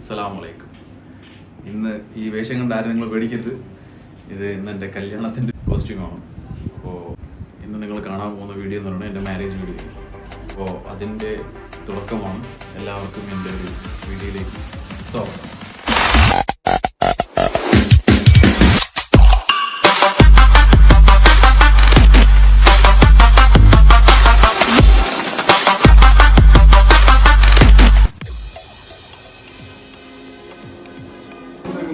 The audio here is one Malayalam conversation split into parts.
അസ്സലാമലൈക്കും. ഇന്ന് ഈ വേഷം കണ്ടാരും നിങ്ങൾ പേടിക്കരുത്. ഇത് ഇന്ന് എൻ്റെ കല്യാണത്തിൻ്റെ കോസ്റ്റ്യൂമാണ്. അപ്പോൾ ഇന്ന് നിങ്ങൾ കാണാൻ പോകുന്ന വീഡിയോ എന്ന് പറയുന്നത് എൻ്റെ മാരേജ് വീഡിയോ. അപ്പോൾ അതിൻ്റെ തുടക്കമാണ്. എല്ലാവർക്കും എൻ്റെ ഒരു വീഡിയോയിലേക്ക് സ്വാഗതം.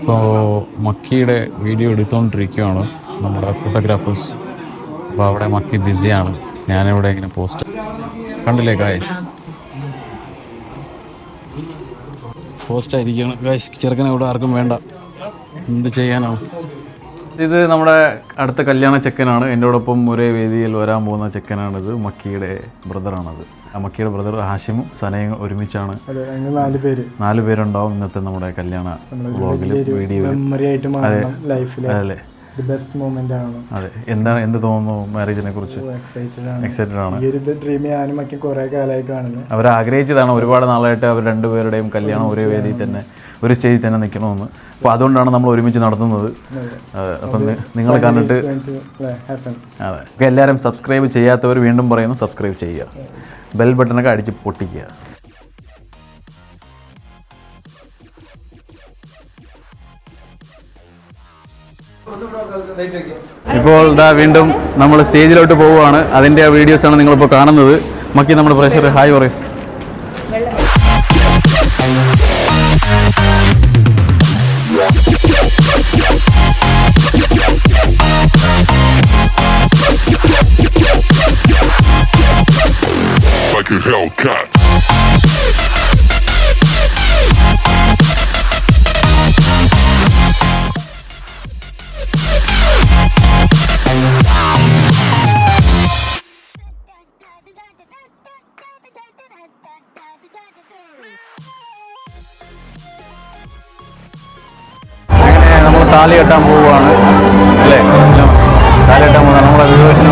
ഇപ്പോൾ മക്കിയുടെ വീഡിയോ എടുത്തുകൊണ്ടിരിക്കുകയാണ് നമ്മുടെ ഫോട്ടോഗ്രാഫേഴ്സ്. അപ്പോൾ അവിടെ മക്കി ബിസിയാണ്. ഞാനിവിടെ ഇങ്ങനെ പോസ്റ്റ് കണ്ടില്ലേ ഗായ്സ്, പോസ്റ്റായിരിക്കുകയാണ് ഗായ്സ്. ചെറുക്കനെ ഇവിടെ ആർക്കും വേണ്ട, എന്ത് ചെയ്യാനാണ്. ഇത് നമ്മുടെ അടുത്ത കല്യാണ ചെക്കനാണ്. എന്നോടൊപ്പം ഒരേ വേദിയിൽ വരാൻ പോകുന്ന ചെക്കനാണിത്. മക്കിയുടെ ബ്രദറാണത്. മക്കിയുടെ ബ്രദർ ഹാഷിമും സനയും ഒരുമിച്ചാണ്. 4 പേരുണ്ടാവും ഇന്നത്തെ നമ്മുടെ കല്യാണ വ്ളോഗിൽ, വീഡിയോ. അതെ, എന്ത് തോന്നുന്നു മാരേജിനെ കുറിച്ച്? എക്സൈറ്റഡ് ആണ്. അവർ ആഗ്രഹിച്ചതാണ് ഒരുപാട് നാളായിട്ട്. അവർ രണ്ടുപേരുടെയും കല്യാണം ഒരേ വേദിയിൽ തന്നെ, ഒരു സ്റ്റേജിൽ തന്നെ നിൽക്കണമെന്ന്. അപ്പോൾ അതുകൊണ്ടാണ് നമ്മൾ ഒരുമിച്ച് നടത്തുന്നത്. അപ്പം നിങ്ങൾ കണ്ടിട്ട് അതെ, എല്ലാവരും സബ്സ്ക്രൈബ് ചെയ്യാത്തവർ വീണ്ടും പറയുന്നു, സബ്സ്ക്രൈബ് ചെയ്യുക, ബെൽ ബട്ടണൊക്കെ അടിച്ച് പൊട്ടിക്കുക. ഇപ്പോൾ ഇതാ വീണ്ടും നമ്മൾ സ്റ്റേജിലോട്ട് പോവുകയാണ്. അതിൻ്റെ വീഡിയോസാണ് നിങ്ങളിപ്പോൾ കാണുന്നത്. മക്കി നമ്മുടെ പ്രേക്ഷകർ ഹായ് പറയും. Like a Hellcat. അങ്ങനെ നമ്മൾ താലി കെട്ടാൻ പോവുകയാണ് അല്ലേ? താലി കെട്ടാൻ പോകുന്ന നമ്മളെ വീഡിയോസിന്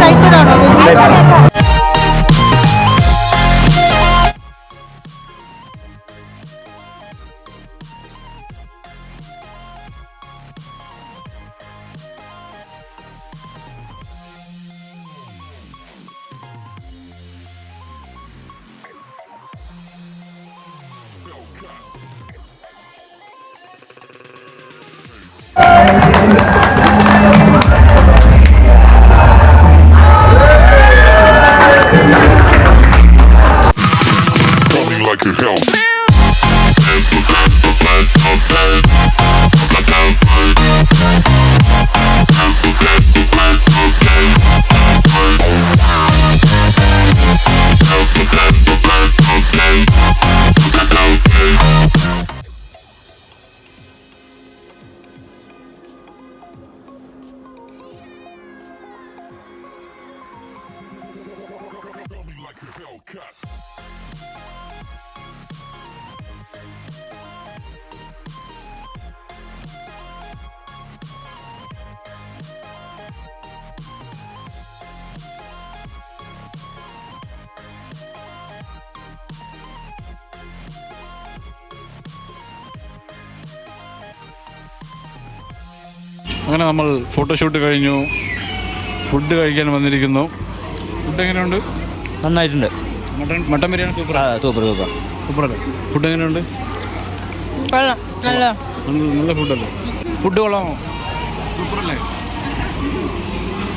അങ്ങനെ നമ്മൾ ഫോട്ടോഷൂട്ട് കഴിഞ്ഞു. ഫുഡ് കഴിക്കാൻ വന്നിരിക്കുന്നു. ഫുഡ് എങ്ങനെയുണ്ട്? നന്നായിട്ടുണ്ട്. മട്ടൻ ബിരിയാണി സൂപ്പർ സൂപ്പറല്ലേ? ഫുഡ് എങ്ങനെയുണ്ട്? നല്ല ഫുഡല്ലേ? ഫുഡ് കൊള്ളാമോ? സൂപ്പറല്ലേ?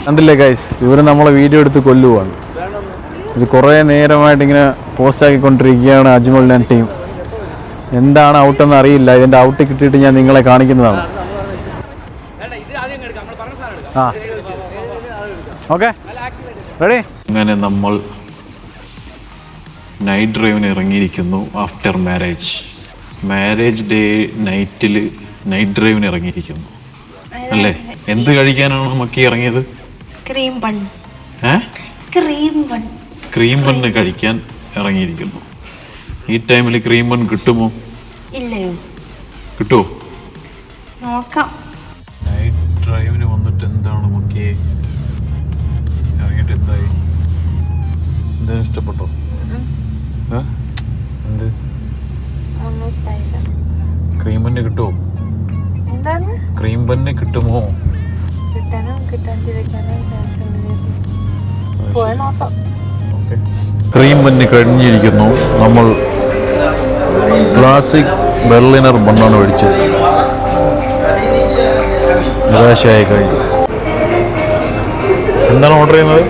കണ്ടില്ലേ ഗൈസ്, ഇവർ നമ്മളെ വീഡിയോ എടുത്ത് കൊല്ലുവാണ്. ഇത് കുറേ നേരമായിട്ട് ഇങ്ങനെ പോസ്റ്റ് ആക്കിക്കൊണ്ടിരിക്കുകയാണ് അജ്മൽ ആൻഡ് ടീം. എന്താണ് ഔട്ടെന്ന് അറിയില്ല. ഇതിൻ്റെ ഔട്ട് കിട്ടിയിട്ട് ഞാൻ നിങ്ങളെ കാണിക്കുന്നതാണ്. ആ ഓക്കെ, റെഡി. അങ്ങനെ നമ്മൾ നൈറ്റ് ഡ്രൈവിന് ഇറങ്ങിയിരിക്കുന്നു. ആഫ്റ്റർ മാരേജ് ഡേ നൈറ്റിൽ നൈറ്റ് ഡ്രൈവിന് ഇറങ്ങിയിരിക്കുന്നു അല്ലേ? എന്ത് കഴിക്കാനാണ് മക്കി ഇറങ്ങിയത്? ക്രീം ബണ്ണ് കഴിക്കാൻ ഇറങ്ങിയിരിക്കുന്നു. ഈ ടൈമിൽ ക്രീം ബൺ കിട്ടുമോ? കിട്ടുമോ? നൈറ്റ് ഡ്രൈവിന് വന്നിട്ട് എന്താണ് മക്കി ഇറങ്ങിയിട്ട് എന്തായി? എന്തായാലും ഇഷ്ടപ്പെട്ടോ? എന്ത് ക്രീം ബന്ന് കിട്ടുമോ? ക്രീം ബന്ന് കിട്ടുമോ? ക്രീം ബന്ന് കഴിഞ്ഞിരിക്കുന്നു. നമ്മൾ ക്ലാസിക് ബെർലിനർ ബണ്ണാണ് മേടിച്ചത്. നിരാശയായി ഗൈസ്. എന്താണ് ഓർഡർ ചെയ്യുന്നത്?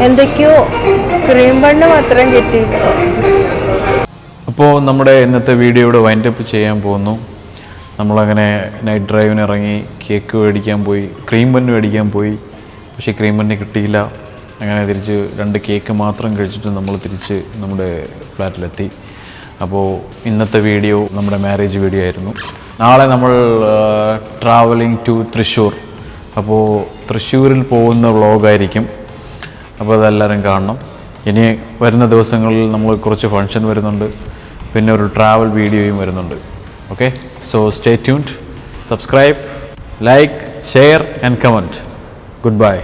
എന്തൊക്കെയോ ക്രീം ബണ്ണ് മാത്രം കിട്ടിയില്ല. അപ്പോൾ നമ്മുടെ ഇന്നത്തെ വീഡിയോ ഇവിടെ വൈൻഡപ്പ് ചെയ്യാൻ പോകുന്നു. നമ്മളങ്ങനെ നൈറ്റ് ഡ്രൈവിന് ഇറങ്ങി, കേക്ക് മേടിക്കാൻ പോയി, ക്രീം ബന്ന് മേടിക്കാൻ പോയി. പക്ഷേ ക്രീം ബന്ന് കിട്ടിയില്ല. അങ്ങനെ തിരിച്ച് 2 കേക്ക് മാത്രം കഴിച്ചിട്ട് നമ്മൾ തിരിച്ച് നമ്മുടെ ഫ്ലാറ്റിലെത്തി. അപ്പോൾ ഇന്നത്തെ വീഡിയോ നമ്മുടെ മാരേജ് വീഡിയോ ആയിരുന്നു. നാളെ നമ്മൾ ട്രാവലിംഗ് ടു തൃശ്ശൂർ. അപ്പോൾ തൃശ്ശൂരിൽ പോകുന്ന വ്ളോഗായിരിക്കും. അപ്പോൾ അതെല്ലാവരും കാണണം. ഇനി വരുന്ന ദിവസങ്ങളിൽ നമ്മൾ കുറച്ച് ഫങ്ഷൻ വരുന്നുണ്ട്, പിന്നെ ഒരു ട്രാവൽ വീഡിയോയും വരുന്നുണ്ട്. Okay, so stay tuned, subscribe, like, share and comment. Good bye.